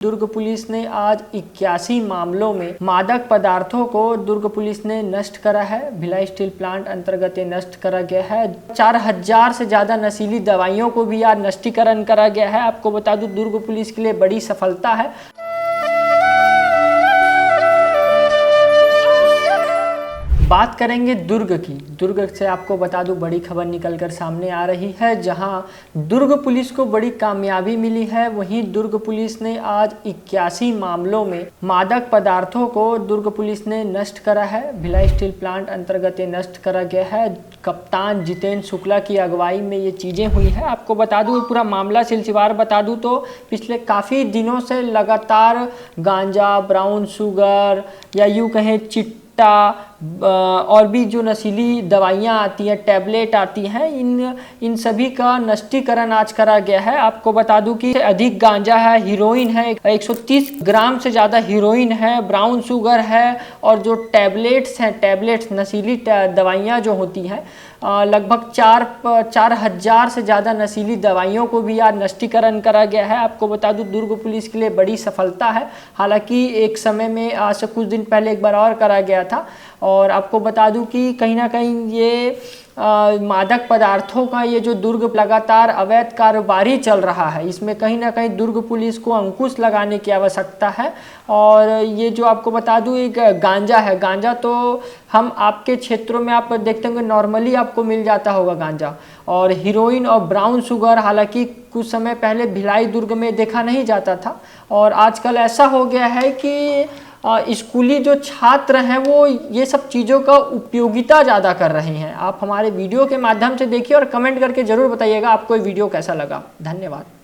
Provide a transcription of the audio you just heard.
दुर्ग police ने आज 81 मामलों में मादक पदार्थों को दुर्ग पुलिस ने नष्ट करा है। भिलाई स्टील प्लांट अंतर्गत ये नष्ट करा गया है। 4000 से ज़्यादा नशीली दवाइयों को भी आज नष्टीकरण करा गया है। आपको बता दूं, दुर्ग पुलिस के लिए बड़ी सफलता है। बात करेंगे दुर्ग की। दुर्ग से आपको बता दूं, बड़ी खबर निकलकर सामने आ रही है, जहां दुर्ग पुलिस को बड़ी कामयाबी मिली है। वहीं दुर्ग पुलिस ने आज 81 मामलों में मादक पदार्थों को दुर्ग पुलिस ने नष्ट करा है। भिलाई स्टील प्लांट अंतर्गत ये नष्ट करा गया है। कप्तान जितेंद्र शुक्ला की अगुवाई में ये चीज़ें हुई है। आपको बता दूं, पूरा मामला सिलसिलेवार बता दूं तो पिछले काफ़ी दिनों से लगातार गांजा, ब्राउन शुगर या यूँ कहें चिट्टा और भी जो नशीली दवाइयाँ आती हैं, टैबलेट आती हैं, इन सभी का नष्टीकरण आज करा गया है। आपको बता दूं कि अधिक गांजा है, हीरोइन है, 130 ग्राम से ज़्यादा हीरोइन है, ब्राउन शुगर है, और जो टैबलेट्स हैं, टैबलेट्स नशीली दवाइयाँ जो होती हैं, लगभग 4000 से ज़्यादा नशीली दवाइयों को भी आज नष्टीकरण करा गया है। आपको बता दूं, दुर्ग पुलिस के लिए बड़ी सफलता है। हालांकि एक समय में आज से कुछ दिन पहले एक बार और करा गया था। और आपको बता दूं कि कहीं ना कहीं ये मादक पदार्थों का ये जो दुर्ग लगातार अवैध कारोबारी चल रहा है, इसमें कहीं ना कहीं दुर्ग पुलिस को अंकुश लगाने की आवश्यकता है। और ये जो आपको बता दूं, एक गांजा है, गांजा तो हम आपके क्षेत्रों में आप देखते होंगे नॉर्मली आपको मिल जाता होगा गांजा। और हीरोइन और ब्राउन शुगर हालांकि कुछ समय पहले भिलाई दुर्ग में देखा नहीं जाता था, और आजकल ऐसा हो गया है कि स्कूली जो छात्र हैं वो ये सब चीज़ों का उपयोगिता ज़्यादा कर रहे हैं। आप हमारे वीडियो के माध्यम से देखिए और कमेंट करके ज़रूर बताइएगा आपको ये वीडियो कैसा लगा। धन्यवाद।